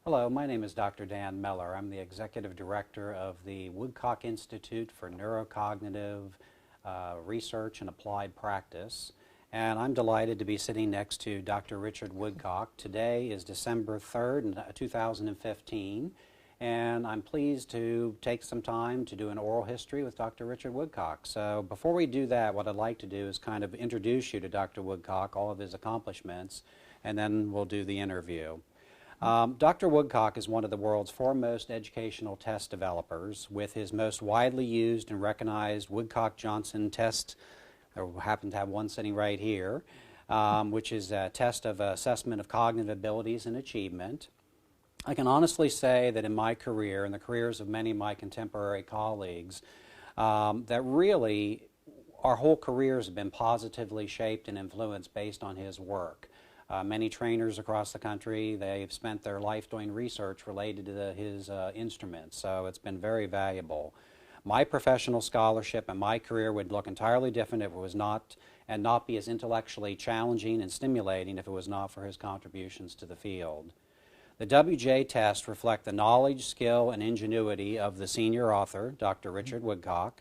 Hello, my name is Dr. Dan Meller. I'm the Executive Director of the Woodcock Institute for Neurocognitive Research and Applied Practice. And I'm delighted to be sitting next to Dr. Richard Woodcock. Today is December 3rd, 2015, and I'm pleased to take some time to do an oral history with Dr. Richard Woodcock. So before we do that, what I'd like to do is kind of introduce you to Dr. Woodcock, all of his accomplishments, and then we'll do the interview. Dr. Woodcock is one of the world's foremost educational test developers, with his most widely used and recognized Woodcock-Johnson test. I happen to have one sitting right here, which is a test of assessment of cognitive abilities and achievement. I can honestly say that in my career and the careers of many of my contemporary colleagues, that really our whole careers have been positively shaped and influenced based on his work. Many trainers across the country, they've spent their life doing research related to his instruments, so it's been very valuable. My professional scholarship and my career would look entirely different if it was not, and not be as intellectually challenging and stimulating if it was not for his contributions to the field. The WJ tests reflect the knowledge, skill, and ingenuity of the senior author, Dr. Richard Woodcock.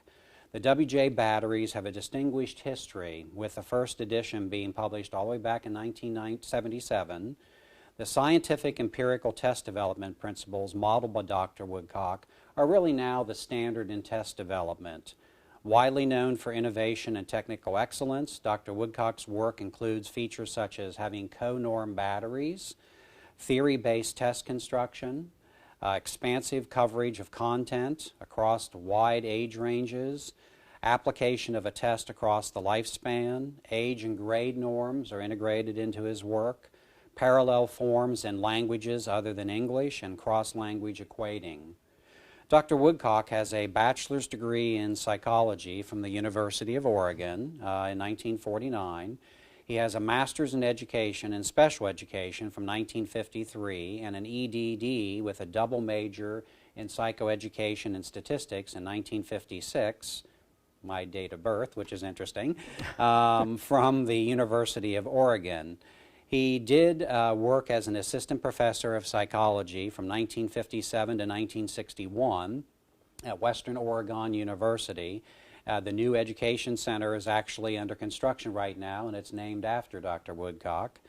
The WJ batteries have a distinguished history, with the first edition being published all the way back in 1977. The scientific empirical test development principles modeled by Dr. Woodcock are really now the standard in test development. Widely known for innovation and technical excellence, Dr. Woodcock's work includes features such as having co-norm batteries, theory-based test construction, expansive coverage of content across wide age ranges, application of a test across the lifespan, age and grade norms are integrated into his work, parallel forms in languages other than English, and cross-language equating. Dr. Woodcock has a bachelor's degree in psychology from the University of Oregon in 1949. He has a master's in education and special education from 1953 and an EDD with a double major in psychoeducation and statistics in 1956, my date of birth, which is interesting, from the University of Oregon. He did work as an assistant professor of psychology from 1957 to 1961 at Western Oregon University. The new education center is actually under construction right now, and it's named after Dr. Woodcock.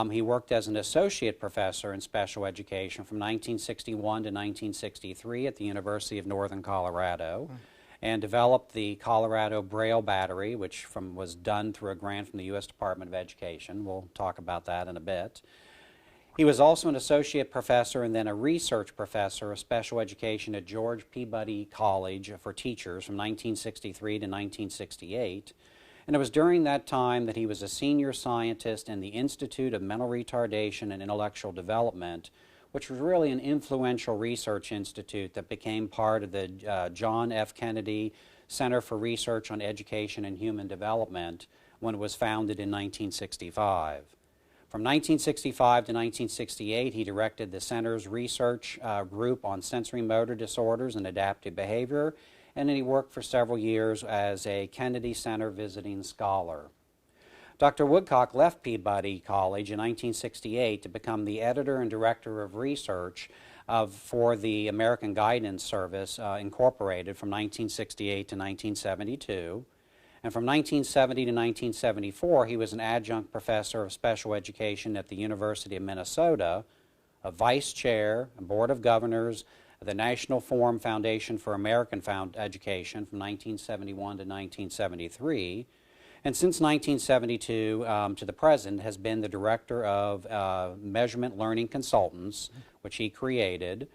He worked as an associate professor in special education from 1961 to 1963 at the University of Northern Colorado, and developed the Colorado Braille Battery, which was done through a grant from the U.S. Department of Education. We'll talk about that in a bit. He was also an associate professor and then a research professor of special education at George Peabody College for Teachers from 1963 to 1968. And it was during that time that he was a senior scientist in the Institute of Mental Retardation and Intellectual Development, which was really an influential research institute that became part of the John F. Kennedy Center for Research on Education and Human Development when it was founded in 1965. From 1965 to 1968, he directed the center's research group on sensory motor disorders and adaptive behavior, and then he worked for several years as a Kennedy Center visiting scholar. Dr. Woodcock left Peabody College in 1968 to become the editor and director of research for the American Guidance Service, Incorporated, from 1968 to 1972. And from 1970 to 1974, he was an adjunct professor of special education at the University of Minnesota, a vice chair, a board of governors, of the National Forum Foundation for American Education from 1971 to 1973, and since 1972 to the present has been the director of Measurement Learning Consultants, which he created.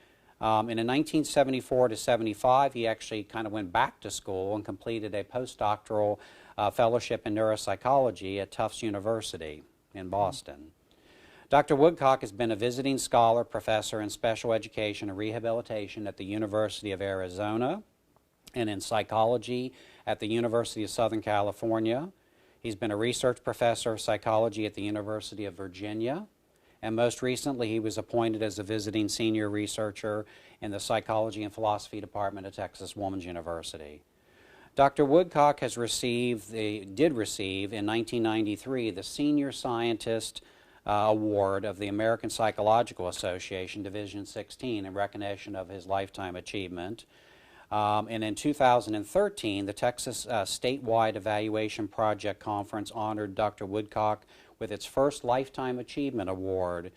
And in 1974 to 75, he actually kind of went back to school and completed a postdoctoral fellowship in neuropsychology at Tufts University in Boston. Dr. Woodcock has been a visiting scholar, professor in special education and rehabilitation at the University of Arizona and in psychology at the University of Southern California. He's been a research professor of psychology at the University of Virginia. And most recently, he was appointed as a visiting senior researcher in the Psychology and Philosophy Department at Texas Woman's University. Dr. Woodcock did receive in 1993 the Senior Scientist award of the American Psychological Association, Division 16, in recognition of his lifetime achievement. And in 2013, the Texas Statewide Evaluation Project Conference honored Dr. Woodcock with its first Lifetime Achievement Award.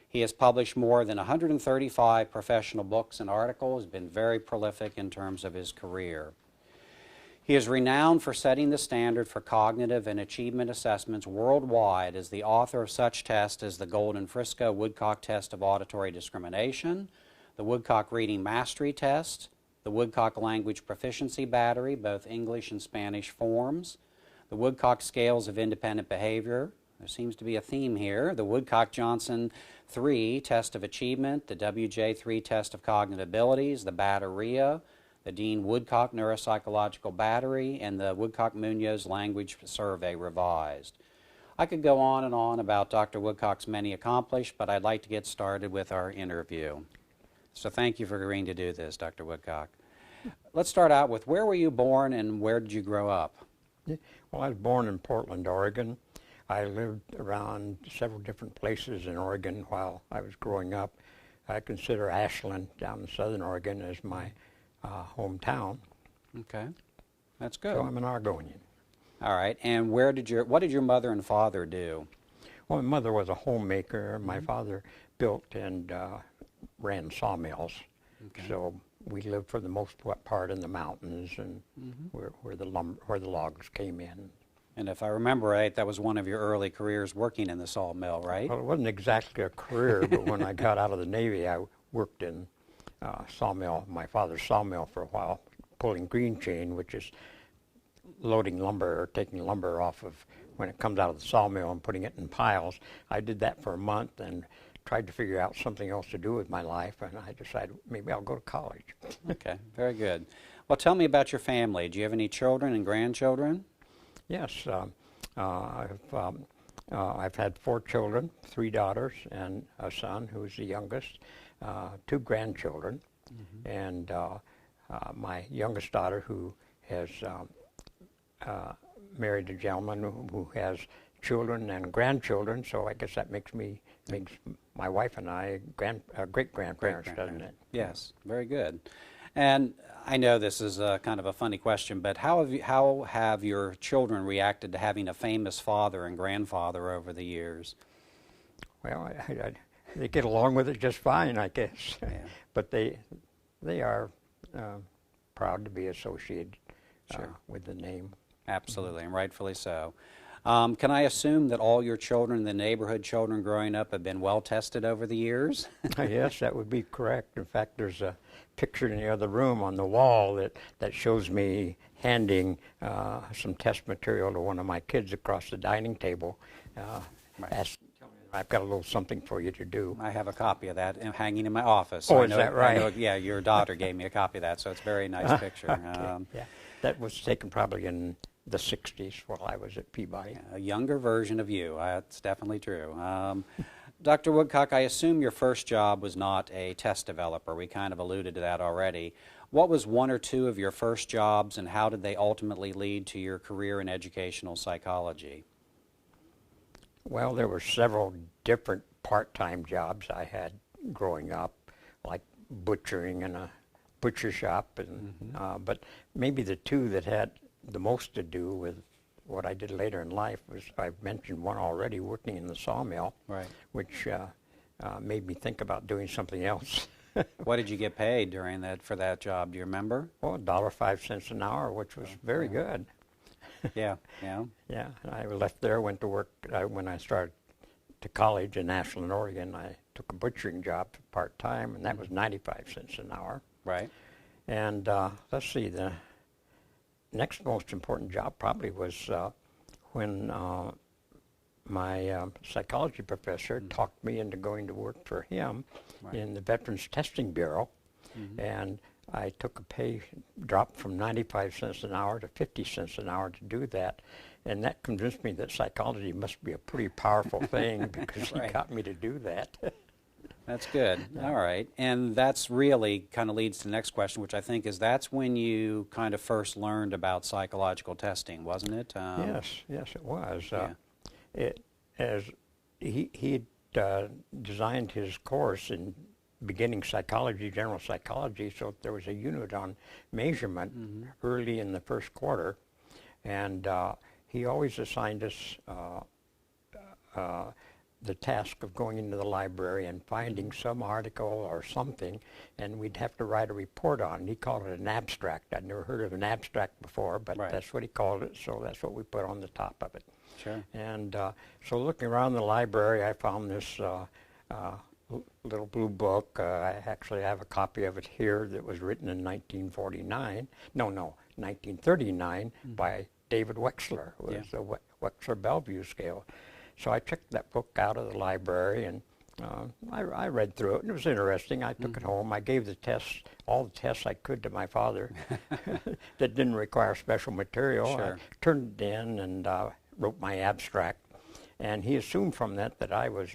He has published more than 135 professional books and articles, been very prolific in terms of his career. He is renowned for setting the standard for cognitive and achievement assessments worldwide as the author of such tests as the Golden-Frisco-Woodcock Test of Auditory Discrimination, the Woodcock Reading Mastery Test, the Woodcock Language Proficiency Battery, both English and Spanish forms, the Woodcock Scales of Independent Behavior, there seems to be a theme here, the Woodcock-Johnson 3 Test of Achievement, the WJ3 Test of Cognitive Abilities, the Batteria, the Dean Woodcock Neuropsychological Battery, and the Woodcock-Munoz Language Survey Revised. I could go on and on about Dr. Woodcock's many accomplishments, but I'd like to get started with our interview. So thank you for agreeing to do this, Dr. Woodcock. Let's start out with, where were you born and where did you grow up? Well, I was born in Portland, Oregon. I lived around several different places in Oregon while I was growing up. I consider Ashland down in southern Oregon as my hometown. Okay, that's good. So I'm an Oregonian. All right, and what did your mother and father do? Well, my mother was a homemaker. My father built and ran sawmills. Okay. So we lived for the most part in the mountains and where the logs came in. And if I remember right, that was one of your early careers, working in the sawmill, right? Well, it wasn't exactly a career, but when I got out of the Navy, I worked in sawmill, my father's sawmill for a while, pulling green chain, which is loading lumber or taking lumber off of when it comes out of the sawmill and putting it in piles. I did that for a month and tried to figure out something else to do with my life, and I decided maybe I'll go to college. Okay, very good. Well, tell me about your family. Do you have any children and grandchildren? Yes, I've had 4 children, 3 daughters and a son who's the youngest, 2 grandchildren, and my youngest daughter who has married a gentleman who has children and grandchildren, so I guess that makes my wife and I great-grandparents, doesn't it? Yes, very good. And I know this is kind of a funny question, but how have your children reacted to having a famous father and grandfather over the years? Well, they get along with it just fine, I guess. Yeah. But they are proud to be associated with the name. Absolutely, and rightfully so. Can I assume that all your children, the neighborhood children growing up, have been well tested over the years? Yes, that would be correct. In fact, there's a picture in the other room on the wall that shows me handing some test material to one of my kids across the dining table. I've got a little something for you to do. I have a copy of that hanging in my office. Oh, is that right? Yeah, your daughter gave me a copy of that, so it's a very nice picture. Okay, yeah. That was taken probably in the 60s while I was at Peabody. A younger version of you. That's definitely true. Dr. Woodcock, I assume your first job was not a test developer. We kind of alluded to that already. What was one or two of your first jobs, and how did they ultimately lead to your career in educational psychology? Well, there were several different part-time jobs I had growing up, like butchering in a butcher shop, and but maybe the two that had the most to do with what I did later in life was, I've mentioned one already, working in the sawmill, right, which made me think about doing something else. What did you get paid for that job? Do you remember? Well, $1.05 an hour, which was very good. Yeah, yeah. Yeah, and I left there, went to work, when I started to college in Ashland, Oregon, I took a butchering job part-time, and that was 95 cents an hour. Right. And let's see, the next most important job probably was when my psychology professor talked me into going to work for him in the Veterans Testing Bureau, and I took a pay drop from 95 cents an hour to 50 cents an hour to do that, and that convinced me that psychology must be a pretty powerful thing because he got me to do that. That's good. All right. And that's really kind of leads to the next question, which I think is, that's when you kind of first learned about psychological testing, wasn't it? Yes, it was. Yeah. As he designed his course in beginning psychology, general psychology, so there was a unit on measurement early in the first quarter, and he always assigned us the task of going into the library and finding some article or something, and we'd have to write a report on it. He called it an abstract. I'd never heard of an abstract before, but that's what he called it, so that's what we put on the top of it. Sure. And so looking around the library, I found this little blue book. I actually have a copy of it here that was written in 1939 by David Wexler. It was the Wexler Bellevue scale. So I checked that book out of the library, and I read through it, and it was interesting. I took it home. I gave the tests, all the tests I could to my father that didn't require special material. Sure. I turned it in and wrote my abstract, and he assumed from that that I was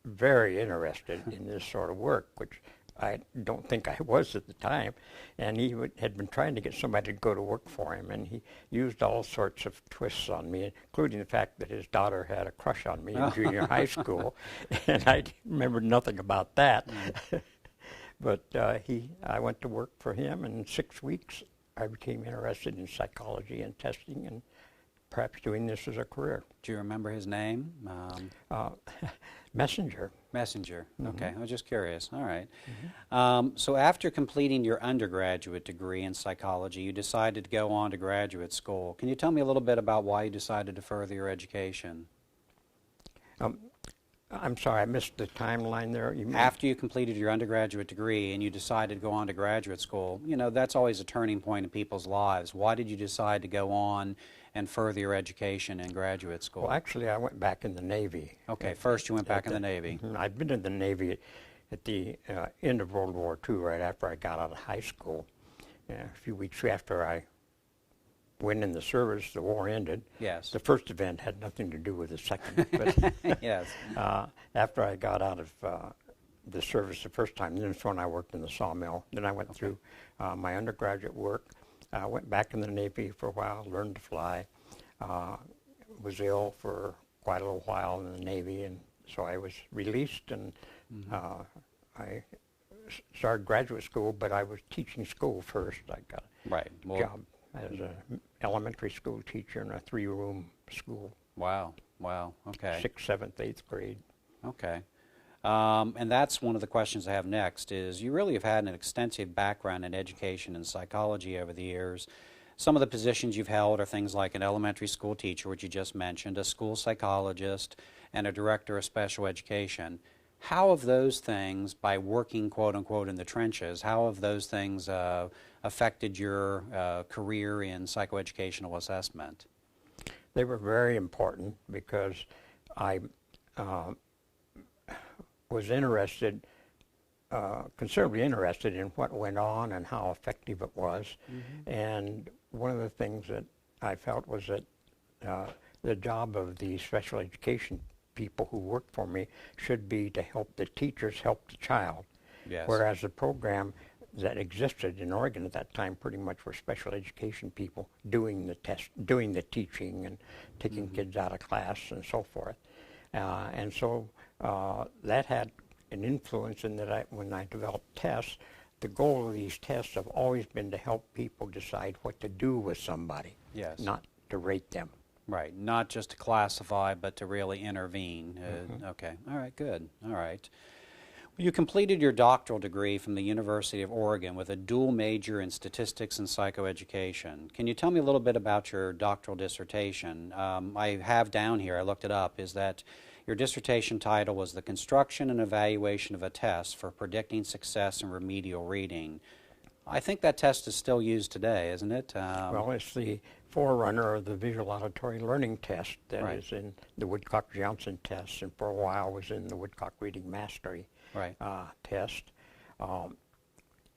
very interested in this sort of work, which I don't think I was at the time. And he had been trying to get somebody to go to work for him, and he used all sorts of twists on me, including the fact that his daughter had a crush on me in junior high school, and I remembered nothing about that. But I went to work for him, and in 6 weeks I became interested in psychology and testing, and perhaps doing this as a career. Do you remember his name? Messenger. Messenger. Okay, I was just curious. All right. So after completing your undergraduate degree in psychology, you decided to go on to graduate school. Can you tell me a little bit about why you decided to further your education? I'm sorry, I missed the timeline there. After you completed your undergraduate degree and you decided to go on to graduate school, you know, that's always a turning point in people's lives. Why did you decide to go on and further your education in graduate school? Well, actually, I went back in the Navy. Okay, first you went back in the Navy. I'd been in the Navy at the end of World War II, right after I got out of high school. A few weeks after I went in the service, the war ended. Yes. The first event had nothing to do with the second. But yes. After I got out of the service the first time, then that's when I worked in the sawmill. Then I went through my undergraduate work. I went back in the Navy for a while, learned to fly. Was ill for quite a little while in the Navy, and so I was released, and I started graduate school, but I was teaching school first. I got a job as an elementary school teacher in a 3-room school. Wow, wow, okay. 6th, 7th, 8th grade. Okay. And that's one of the questions I have next is you really have had an extensive background in education and psychology over the years. Some of the positions you've held are things like an elementary school teacher, which you just mentioned, a school psychologist, and a director of special education. How have those things, by working quote-unquote in the trenches, how have those things affected your career in psychoeducational assessment? They were very important because I was interested, considerably interested in what went on and how effective it was. And one of the things that I felt was that the job of the special education people who worked for me should be to help the teachers help the child. Yes. Whereas the program that existed in Oregon at that time pretty much were special education people doing the doing the teaching and taking kids out of class and so forth. And so that had an influence in that when I developed tests, the goal of these tests have always been to help people decide what to do with somebody, not to rate them. Right, not just to classify, but to really intervene. Okay, all right, good, all right. You completed your doctoral degree from the University of Oregon with a dual major in statistics and psychoeducation. Can you tell me a little bit about your doctoral dissertation? I have down here, I looked it up, is that your dissertation title was The Construction and Evaluation of a Test for Predicting Success in Remedial Reading. I think that test is still used today, isn't it? Well, it's the forerunner of the visual auditory learning test that is in the Woodcock-Johnson test, and for a while was in the Woodcock Reading Mastery test.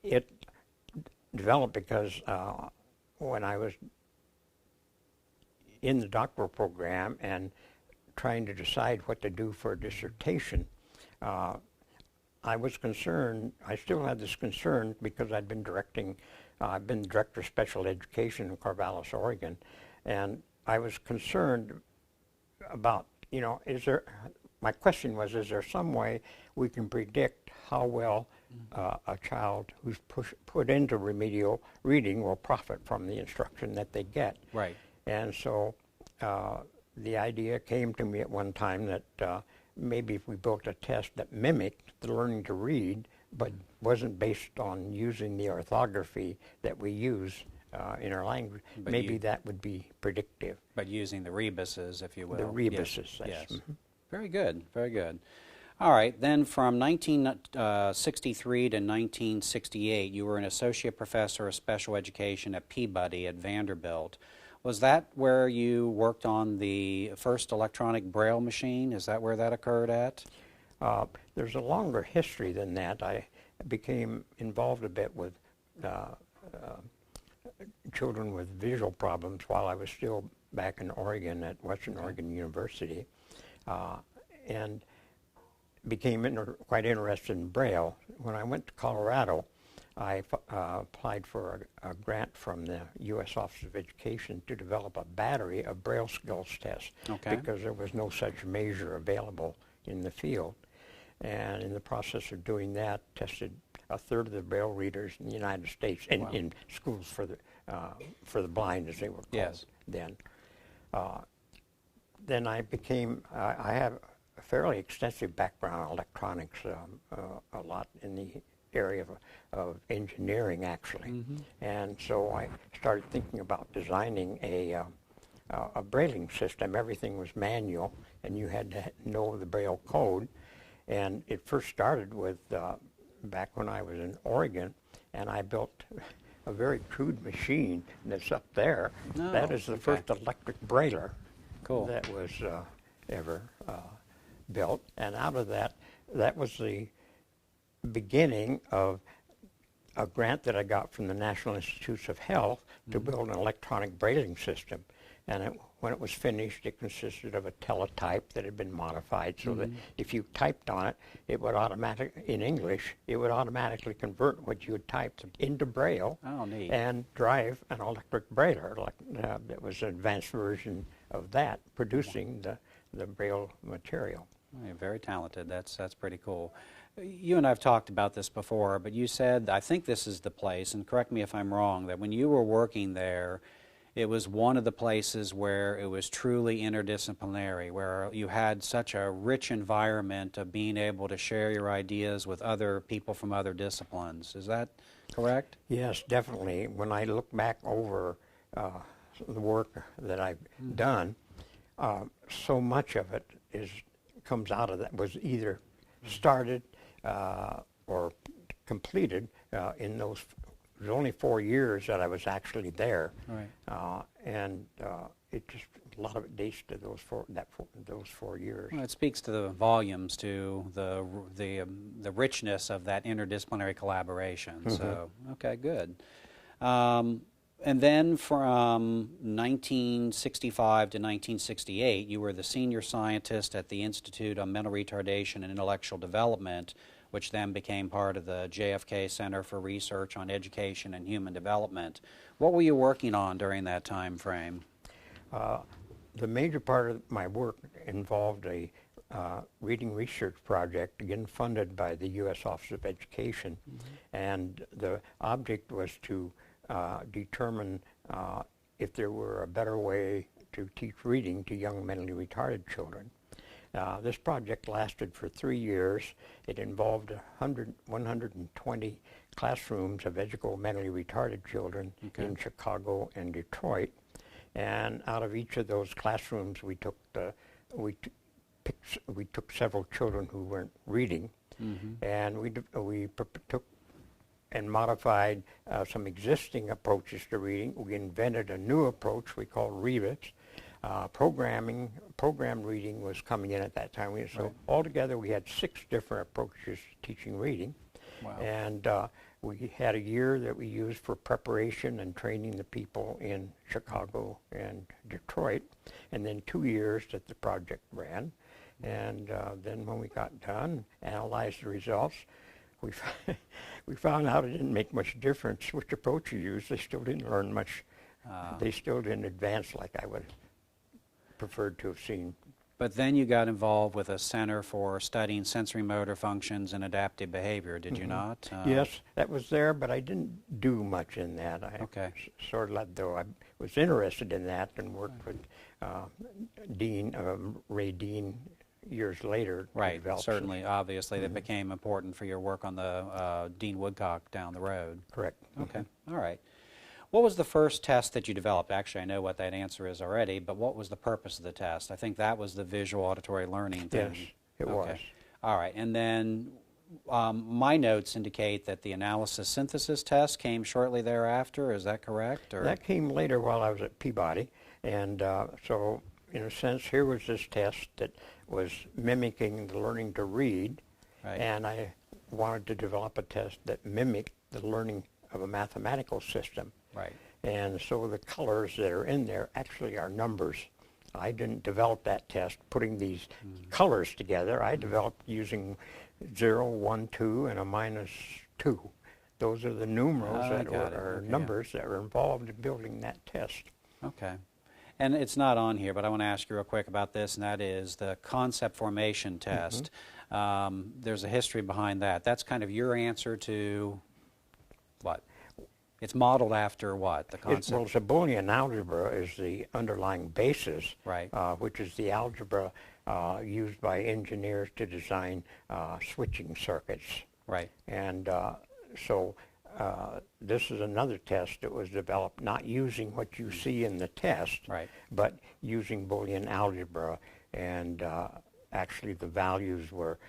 It developed because when I was in the doctoral program and trying to decide what to do for a dissertation, I was concerned, I still had this concern because I'd been directing, I've been director of special education in Corvallis, Oregon, and I was concerned about, you know, my question was, is there some way we can predict how well a child who's put into remedial reading will profit from the instruction that they get? Right. And so the idea came to me at one time that maybe if we built a test that mimicked the learning to read, but wasn't based on using the orthography that we use in our language, But maybe that would be predictive. But using the rebuses, if you will. The rebuses, Yes. yes. Very good, very good. All right, then from 1963 to 1968, you were an associate professor of special education at Peabody at Vanderbilt. Was that where you worked on the first electronic Braille machine? Is that where that occurred at? There's a longer history than that. I became involved a bit with children with visual problems while I was still back in Oregon at Western Oregon University, and became quite interested in Braille. When I went to Colorado, I applied for a grant from the U.S. Office of Education to develop a battery of Braille skills tests, because there was no such measure available in the field. And in the process of doing that, tested a third of the Braille readers in the United States, in schools for the blind, as they were called then. Then I have a fairly extensive background in electronics, a lot in the area of engineering, actually. And so I started thinking about designing a Brailling system. Everything was manual, and you had to know the Braille code. And it first started with, back when I was in Oregon, and I built a very crude machine that's up there. That is the first electric brailer that was ever built. And out of that, that was the beginning of a grant that I got from the National Institutes of Health to build an electronic Brailling system. And when it was finished, it consisted of a teletype that had been modified so that if you typed on it, it would in English, it would automatically convert what you had typed into Braille and drive an electric brailer. That was an advanced version of that, producing the Braille material. Well, you're very talented. That's pretty cool. You and I have talked about this before, but you said, I think this is the place, and correct me if I'm wrong, that when you were working there, it was one of the places where it was truly interdisciplinary, where you had such a rich environment of being able to share your ideas with other people from other disciplines. Is that correct? Yes, definitely. When I look back over the work that I've done, so much of it comes out of that, was either started or completed in those. It was only 4 years that I was actually there, and it just a lot of it dates to those 4 years. Well, it speaks to the volumes, to the richness of that interdisciplinary collaboration. So, okay, good. And then from 1965 to 1968, you were the senior scientist at the Institute on Mental Retardation and Intellectual Development, which then became part of the JFK Center for Research on Education and Human Development. What were you working on during that time frame? The major part of my work involved a reading research project, again funded by the U.S. Office of Education, and the object was to determine if there were a better way to teach reading to young mentally retarded children. This project lasted for 3 years. It involved 120 classrooms of mentally retarded children in Chicago and Detroit. And out of each of those classrooms, we took several children who weren't reading, and we took and modified some existing approaches to reading. We invented a new approach we called Rebus. Programmed reading was coming in at that time. So altogether we had 6 different approaches to teaching reading. And we had a year that we used for preparation and training the people in Chicago and Detroit, and then 2 years that the project ran. And then when we got done, analyzed the results, we found out it didn't make much difference which approach you used. They still didn't learn much. They still didn't advance like I would preferred to have seen. But then you got involved with a Center for Studying Sensory Motor Functions and Adaptive Behavior, did you not? Yes, that was there, but I didn't do much in that. I Okay. sort of like, though I was interested in that and worked with Ray Dean years later. To Right, develop certainly, obviously, that became important for your work on the Dean Woodcock down the road. Correct. Okay, all right. What was the first test that you developed? Actually, I know what that answer is already, but what was the purpose of the test? I think that was the visual auditory learning thing. Yes, it was. All right, and then my notes indicate that the analysis synthesis test came shortly thereafter. Is that correct? Or? That came later while I was at Peabody, and so in a sense, here was this test that was mimicking the learning to read, Right. and I wanted to develop a test that mimicked the learning of a mathematical system. Right. And so the colors that are in there actually are numbers. I didn't develop that test putting these colors together. I developed using 0, 1, 2, and a -2. Those are the numerals that are Okay, numbers that are involved in building that test. Okay. And it's not on here, but I want to ask you real quick about this, and that is the concept formation test. There's a history behind that. That's kind of your answer to what? It's modeled after what? The concept? Well, it's a Boolean algebra is the underlying basis, Right. Which is the algebra used by engineers to design switching circuits. Right. And so this is another test that was developed not using what you see in the test, Right. but using Boolean algebra. And actually the values were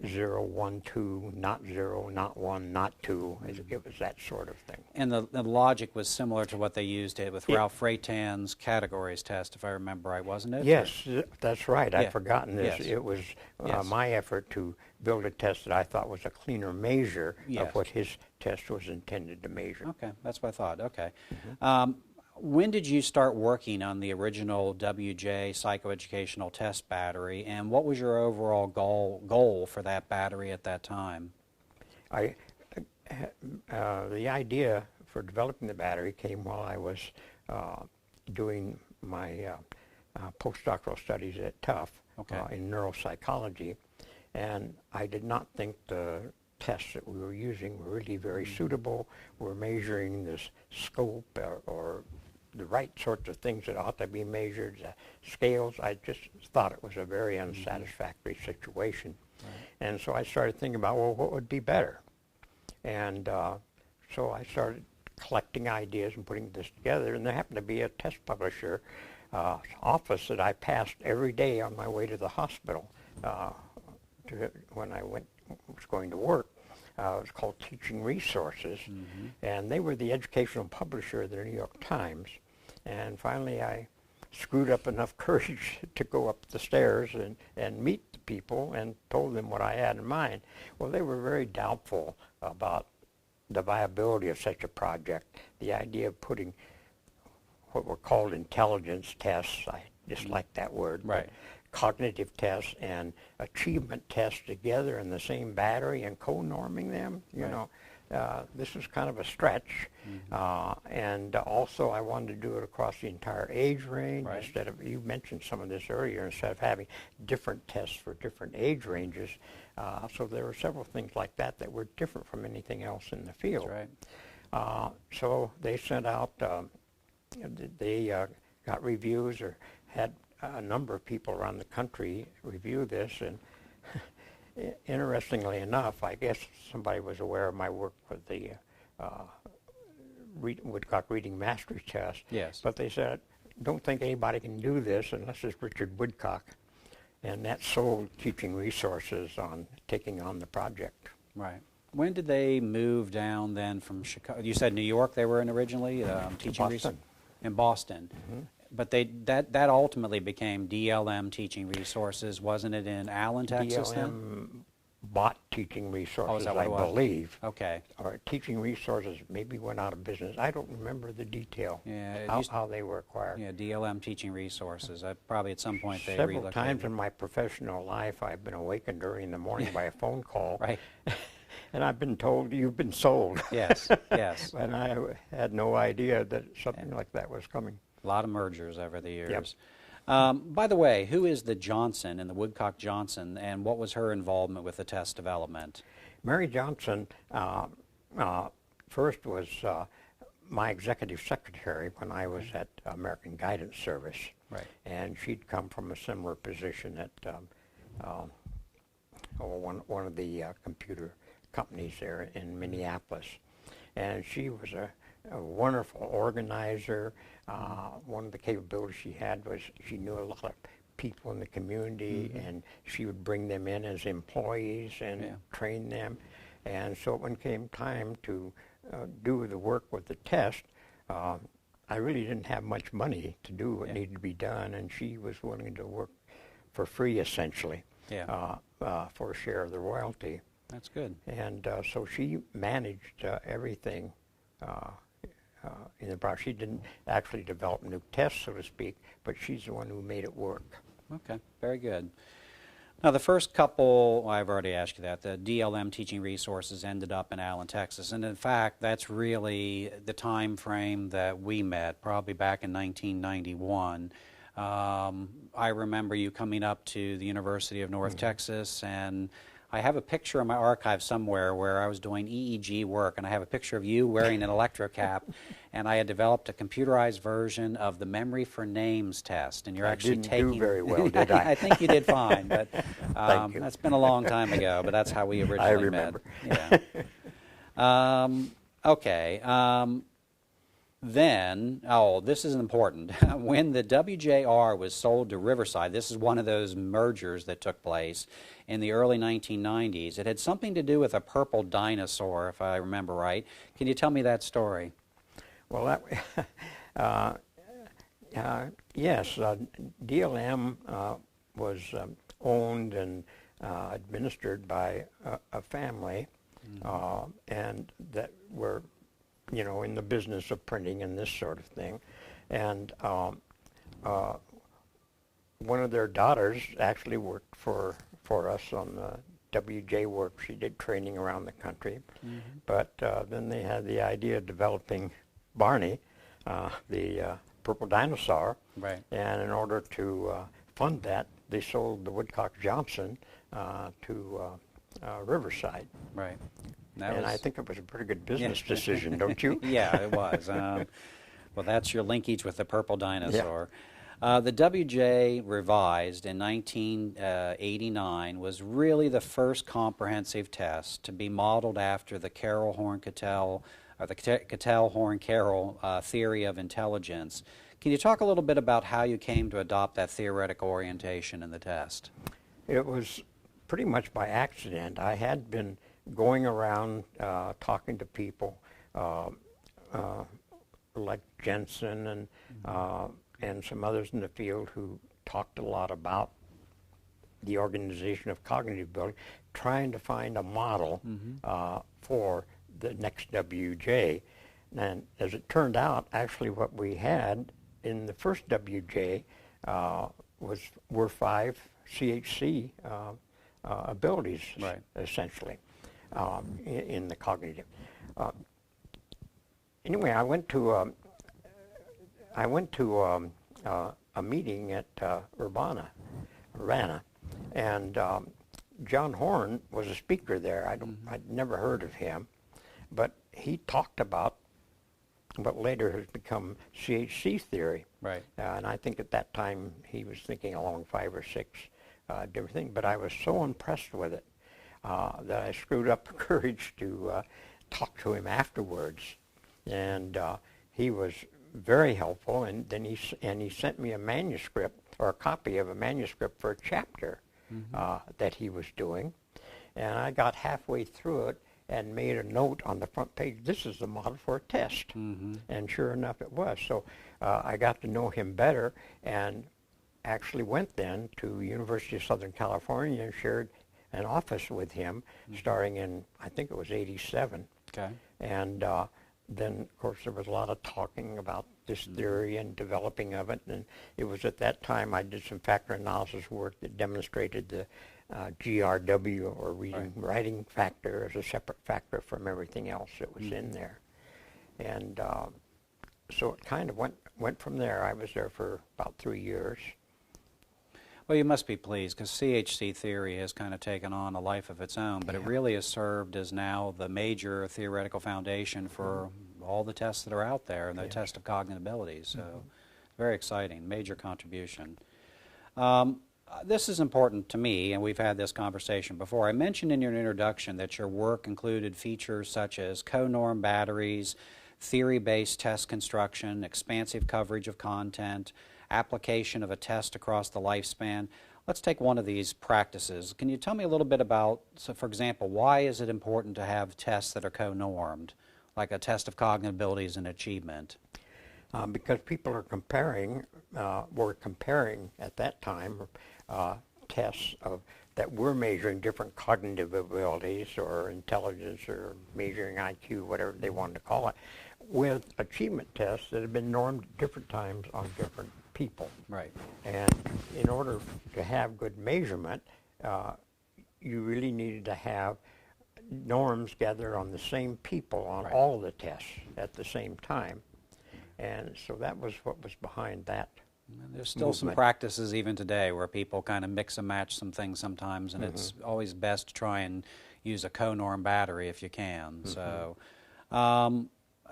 0, 1, 2, not 0, not 1, not 2. It was that sort of thing. And the logic was similar to what they used it with Ralph Freitan's categories test, if I remember right, wasn't it? Yes, that's right. Yeah. I'd forgotten this. Yes. It was Yes. my effort to build a test that I thought was a cleaner measure Yes. of what his test was intended to measure. Okay, that's what I thought. Okay. When did you start working on the original WJ psychoeducational test battery, and what was your overall goal for that battery at that time? The idea for developing the battery came while I was doing my postdoctoral studies at Tufts in neuropsychology, and I did not think the tests that we were using were really very suitable. We're measuring this scope or the right sorts of things that ought to be measured, scales. I just thought it was a very unsatisfactory situation. Right. And so I started thinking about, well, what would be better? And so I started collecting ideas and putting this together, and there happened to be a test publisher office that I passed every day on my way to the hospital when I was going to work. It was called Teaching Resources, and they were the educational publisher of the New York Times. And finally I screwed up enough courage to go up the stairs and meet the people and told them what I had in mind. Well, they were very doubtful about the viability of such a project. The idea of putting what were called intelligence tests, I dislike that word, Right. cognitive tests and achievement tests together in the same battery and co-norming them, you know. This was kind of a stretch, and also I wanted to do it across the entire age range. Right. Instead of, you mentioned some of this earlier, instead of having different tests for different age ranges. So there were several things like that that were different from anything else in the field. That's right. So they sent out, they got reviews or had a number of people around the country review this, and interestingly enough, I guess somebody was aware of my work with the Woodcock Reading Mastery Test. Yes. But they said, don't think anybody can do this unless it's Richard Woodcock. And that sold Teaching Resources on taking on the project. Right. When did they move down then from Chicago? You said New York they were in originally, teaching Boston. In Boston. But that ultimately became DLM Teaching Resources, wasn't it, in Allen, Texas then? DLM bought Teaching Resources, that what I it was? believe. Okay. Or Teaching Resources maybe went out of business. I don't remember the detail, Yeah, it how they were acquired. Yeah, DLM Teaching Resources. Probably at some point they Several relocated. times in my professional life, I've been awakened early in the morning by a phone call. Right. And I've been told, you've been sold. Yes, yes. And I had no idea that something like that was coming. A lot of mergers over the years. By the way, who is the Johnson in the Woodcock-Johnson, and what was her involvement with the test development? Mary Johnson first was my executive secretary when I was at American Guidance Service. Right. And she'd come from a similar position at one of the computer companies there in Minneapolis. And she was a wonderful organizer. One of the capabilities she had was she knew a lot of people in the community, and she would bring them in as employees and train them. And so when it came time to do the work with the test, I really didn't have much money to do what needed to be done, and she was willing to work for free, essentially, for a share of the royalty. That's good. And so she managed everything in the process. She didn't actually develop new tests, so to speak, but she's the one who made it work. Okay, very good. Now, the first couple, well, I've already asked you that, the DLM teaching resources ended up in Allen, Texas. And in fact, that's really the time frame that we met, probably back in 1991. I remember you coming up to the University of North Texas, and I have a picture in my archive somewhere where I was doing EEG work, and I have a picture of you wearing an electrocap, and I had developed a computerized version of the Memory for Names test, and you're actually taking... I didn't do very well, did I? I think you did fine, but Thank you. that's been a long time ago, but that's how we originally I remember. met. Yeah. Okay. Then, this is important. When the WJR was sold to Riverside, this is one of those mergers that took place in the early 1990s. It had something to do with a purple dinosaur, if I remember right. Can you tell me that story? Well, yes, DLM was owned and administered by a family, and that were, in the business of printing and this sort of thing. And one of their daughters actually worked for us on the WJ work. She did training around the country. But then they had the idea of developing Barney, the purple dinosaur. Right. And in order to fund that, they sold the Woodcock-Johnson to Riverside. Right. I think it was a pretty good business decision, don't you? Yeah, it was. Well, that's your linkage with the purple dinosaur. The WJ Revised in 1989 was really the first comprehensive test to be modeled after the Carroll-Horn-Cattell, or the Cattell-Horn-Carroll theory of intelligence. Can you talk a little bit about how you came to adopt that theoretical orientation in the test? It was pretty much by accident. I had been going around talking to people like Jensen and some others in the field who talked a lot about the organization of cognitive ability, trying to find a model for the next WJ. And as it turned out, actually what we had in the first WJ were 5 CHC abilities, essentially, in the cognitive. Anyway, I went to a meeting at Urbana, and John Horn was a speaker there. I'd never heard of him, but he talked about what later has become CHC theory. Right. And I think at that time he was thinking along 5 or 6 different things. But I was so impressed with it that I screwed up the courage to talk to him afterwards. And he was very helpful. And then he sent me a manuscript, or a copy of a manuscript for a chapter that he was doing. And I got halfway through it and made a note on the front page, this is the model for a test. And sure enough it was. So I got to know him better and actually went then to University of Southern California and shared an office with him starting in, I think it was 87. Okay. And then, of course, there was a lot of talking about this theory and developing of it. And it was at that time I did some factor analysis work that demonstrated the GRW, or writing factor, as a separate factor from everything else that was in there. And so it kind of went from there. I was there for about 3 years. Well, you must be pleased because CHC theory has kind of taken on a life of its own, but it really has served as now the major theoretical foundation for all the tests that are out there and the test of cognitive abilities. So very exciting, major contribution. This is important to me, and we've had this conversation before. I mentioned in your introduction that your work included features such as co-norm batteries, theory-based test construction, expansive coverage of content, application of a test across the lifespan. Let's take one of these practices. Can you tell me a little bit about, so for example, why is it important to have tests that are co-normed, like a test of cognitive abilities and achievement? Because people are comparing, were comparing at that time tests that were measuring different cognitive abilities or intelligence or measuring IQ, whatever they wanted to call it, with achievement tests that have been normed at different times on different people. Right. And in order to have good measurement, you really needed to have norms gathered on the same people on all of the tests at the same time. And so that was what was behind that. And there's still some practices even today where people kind of mix and match some things sometimes, and it's always best to try and use a co-norm battery if you can. So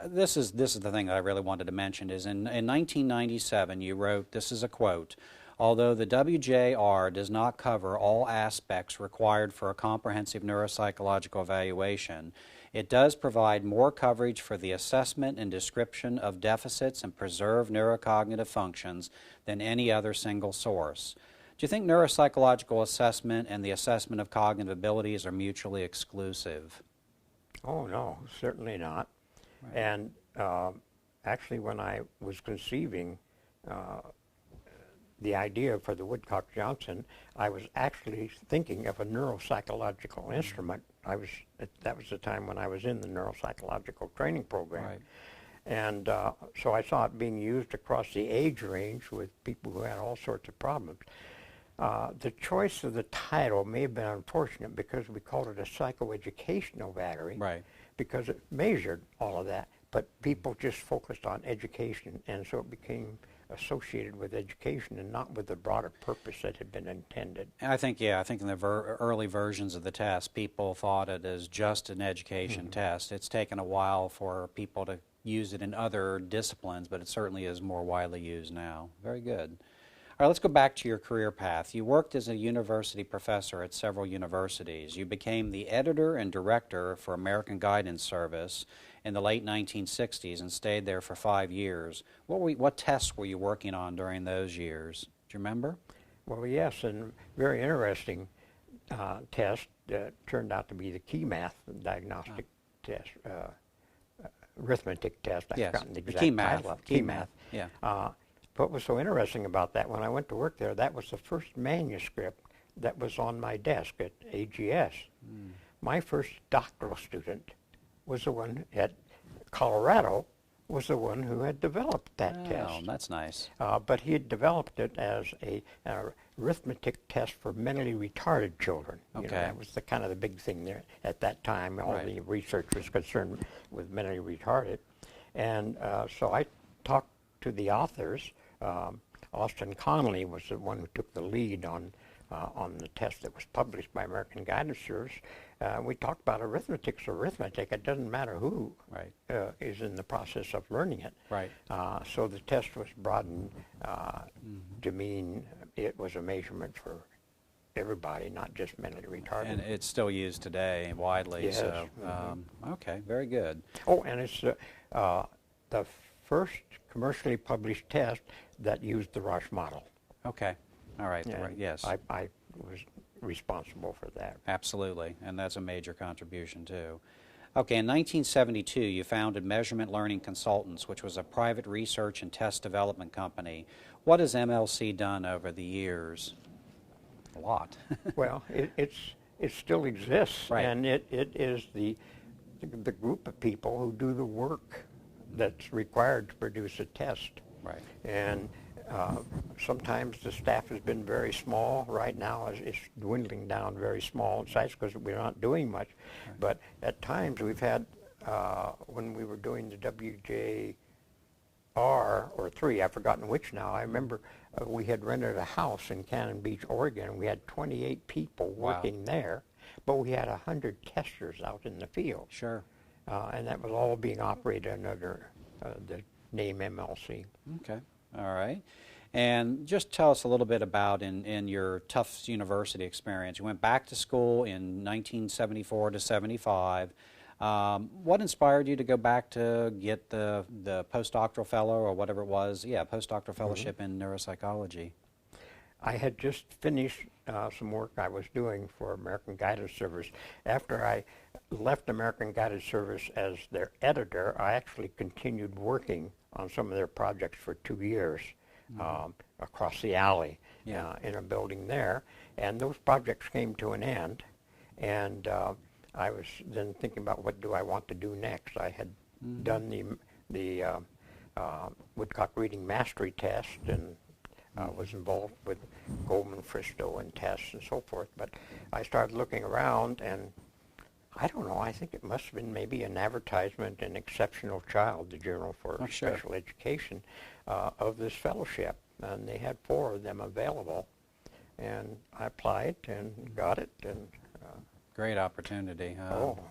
this is the thing that I really wanted to mention is in 1997 you wrote, this is a quote, "Although the WJR does not cover all aspects required for a comprehensive neuropsychological evaluation, it does provide more coverage for the assessment and description of deficits and preserved neurocognitive functions than any other single source." Do you think neuropsychological assessment and the assessment of cognitive abilities are mutually exclusive? Oh, no, certainly not. Right. And actually, when I was conceiving the idea for the Woodcock-Johnson, I was actually thinking of a neuropsychological instrument. That was the time when I was in the neuropsychological training program. Right. And so I saw it being used across the age range with people who had all sorts of problems. The choice of the title may have been unfortunate because we called it a psychoeducational battery, because it measured all of that, but people just focused on education, and so it became associated with education and not with the broader purpose that had been intended. I think in the early versions of the test, people thought it as just an education test. It's taken a while for people to use it in other disciplines, but it certainly is more widely used now. Very good. All right, let's go back to your career path. You worked as a university professor at several universities. You became the editor and director for American Guidance Service in the late 1960s and stayed there for 5 years. What tests were you working on during those years? Do you remember? Well, yes, and very interesting test turned out to be the KeyMath diagnostic test, arithmetic test. I've forgotten the exact title of KeyMath. Yeah. What was so interesting about that, when I went to work there, that was the first manuscript that was on my desk at AGS. My first doctoral student was the one at Colorado, was the one who had developed that test. Oh, that's nice. But he had developed it as an arithmetic test for mentally retarded children. You know, that was the kind of the big thing there at that time. All the research was concerned with mentally retarded. And so I talked to the authors. Austin Connolly was the one who took the lead on the test that was published by American Guidance Service. We talked about arithmetic's arithmetic. It doesn't matter who is in the process of learning it. So the test was broadened to mean it was a measurement for everybody, not just mentally retarded. And it's still used today widely. Yes. So, okay, very good. Oh, and it's the first commercially published test that used the Roche model. Okay. All right. Yes. I was responsible for that. Absolutely. And that's a major contribution, too. Okay. In 1972, you founded Measurement Learning Consultants, which was a private research and test development company. What has MLC done over the years? A lot. Well, it still exists. And it is the group of people who do the work that's required to produce a test. And sometimes the staff has been very small. Right now it's dwindling down very small in size because we're not doing much. But at times we've had, when we were doing the WJR or 3, I've forgotten which now, I remember we had rented a house in Cannon Beach, Oregon. We had 28 people Wow. working there, but we had 100 testers out in the field. Sure. And that was all being operated under the name MLC. Okay. All right. And just tell us a little bit about in your Tufts University experience. You went back to school in 1974 to 75. What inspired you to go back to get the postdoctoral fellow or whatever it was? Yeah, postdoctoral fellowship in neuropsychology. I had just finished some work I was doing for American Guided Service. After I left American Guided Service as their editor, I actually continued working on some of their projects for 2 years across the alley in a building there. And those projects came to an end. And I was then thinking about what do I want to do next. I had done the Woodcock Reading Mastery Test and was involved with Goldman Fristow and tests and so forth. But I started looking around, and I don't know, I think it must have been maybe an advertisement in Exceptional Child, the Journal for Special Education, of this fellowship. And they had 4 of them available. And I applied and got it. And great opportunity.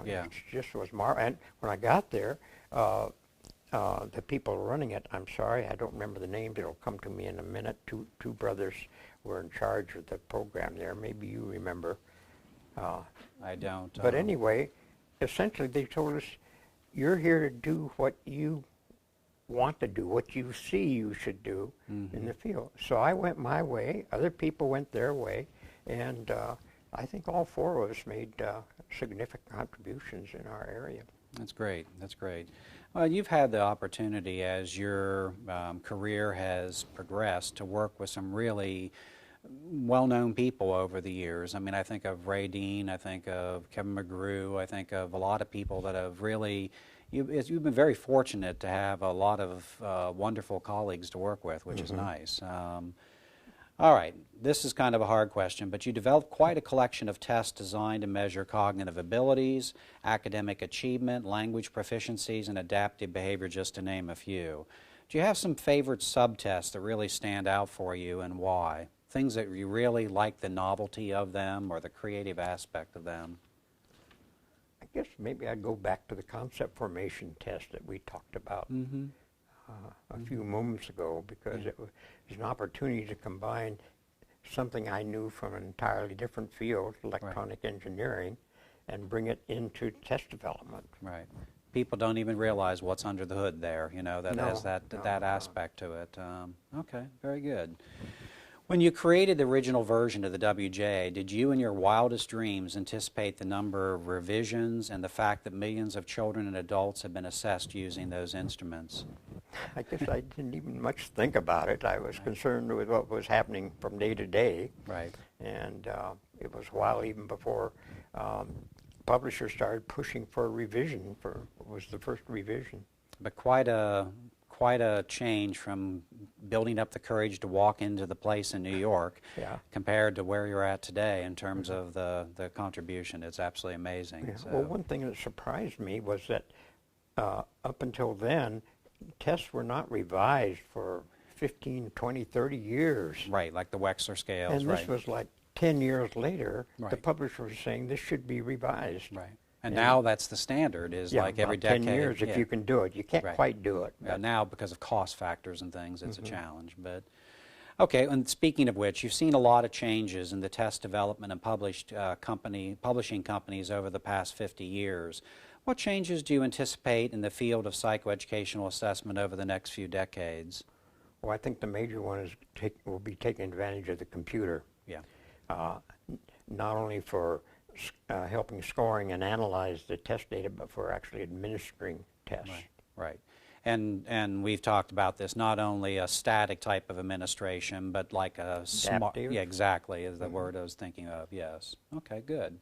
Yeah. It just was and when I got there, the people running it, I'm sorry, I don't remember the names. It'll come to me in a minute. Two brothers were in charge of the program there. Maybe you remember. I don't. But anyway, essentially they told us, you're here to do what you want to do, what you see you should do in the field. So I went my way. Other people went their way. And I think all 4 of us made significant contributions in our area. That's great. That's great. Well, you've had the opportunity as your career has progressed to work with some really well-known people over the years. I mean, I think of Ray Dean, I think of Kevin McGrew, I think of a lot of people that have really, you've been very fortunate to have a lot of wonderful colleagues to work with, which is nice. All right, this is kind of a hard question, but you developed quite a collection of tests designed to measure cognitive abilities, academic achievement, language proficiencies, and adaptive behavior, just to name a few. Do you have some favorite subtests that really stand out for you, and why? Things that you really like the novelty of them or the creative aspect of them? I guess maybe I'd go back to the concept formation test that we talked about a few moments ago, because it was an opportunity to combine something I knew from an entirely different field, electronic engineering, and bring it into test development. Right. People don't even realize what's under the hood there, you know, that has that aspect to it. Okay, very good. When you created the original version of the WJ, did you in your wildest dreams anticipate the number of revisions and the fact that millions of children and adults have been assessed using those instruments? I guess I didn't even much think about it. I was concerned with what was happening from day to day. Right. And it was a while even before publishers started pushing for a revision, for what was the first revision. But quite a change from building up the courage to walk into the place in New York compared to where you're at today in terms of the contribution. It's absolutely amazing. Yeah. So. Well, one thing that surprised me was that up until then, tests were not revised for 15, 20, 30 years. Right, like the Wechsler scales. And this was like 10 years later, the Right. publisher was saying this should be revised. Right. And now that's the standard, is like every about 10 decade. years if you can do it. You can't quite do it. Now, because of cost factors and things, it's a challenge. But okay, and speaking of which, you've seen a lot of changes in the test development and publishing companies over the past 50 years. What changes do you anticipate in the field of psychoeducational assessment over the next few decades? Well, I think the major one is will be taking advantage of the computer. Yeah. Not only for helping scoring and analyze the test data, but for actually administering tests. Right. And we've talked about this, not only a static type of administration, but like a smart, yeah, exactly, is the word I was thinking of, yes. Okay, good.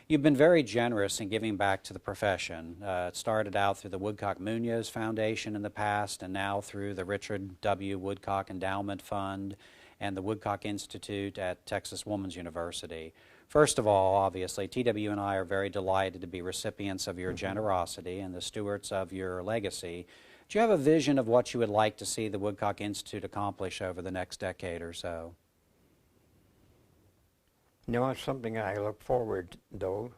You've been very generous in giving back to the profession. It started out through the Woodcock Munoz Foundation in the past, and now through the Richard W. Woodcock Endowment Fund and the Woodcock Institute at Texas Woman's University. First of all, obviously, TW and I are very delighted to be recipients of your generosity and the stewards of your legacy. Do you have a vision of what you would like to see the Woodcock Institute accomplish over the next decade or so? No, it's something I look forward, though,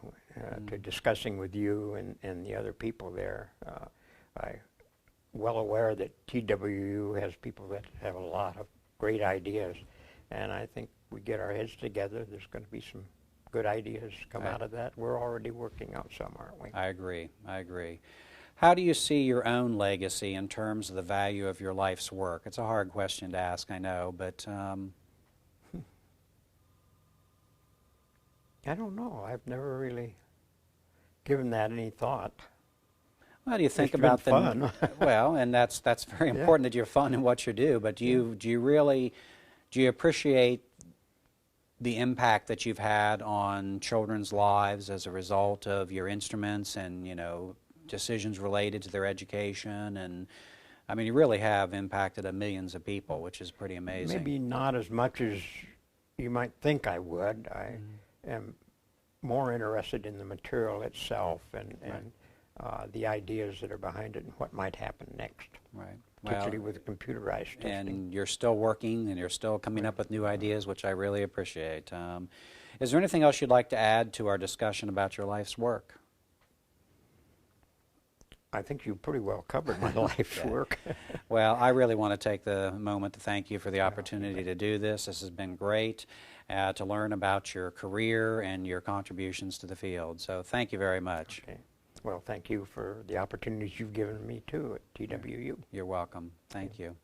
to discussing with you and the other people there. I'm well aware that TWU has people that have a lot of great ideas, and I think we get our heads together, there's going to be some good ideas come out of that. We're already working out some, aren't we? I agree. I agree. How do you see your own legacy in terms of the value of your life's work? It's a hard question to ask, I know, but I don't know. I've never really given that any thought. well, do you think It's about been the fun. well, and that's very important that you're fun in what you do. But do you appreciate the impact that you've had on children's lives as a result of your instruments and decisions related to their education? And I mean, you really have impacted millions of people, which is pretty amazing. Maybe not as much as you might think I would. I am more interested in the material itself and the ideas that are behind it and what might happen next. Right. Particularly with computerized testing. And you're still working and you're still coming up with new ideas, which I really appreciate. Is there anything else you'd like to add to our discussion about your life's work? I think you pretty well covered my life's work. Well, I really want to take the moment to thank you for the opportunity to do this. This has been great to learn about your career and your contributions to the field. So thank you very much. Okay. Well, thank you for the opportunities you've given me, too, at TWU. You're welcome. Thank you.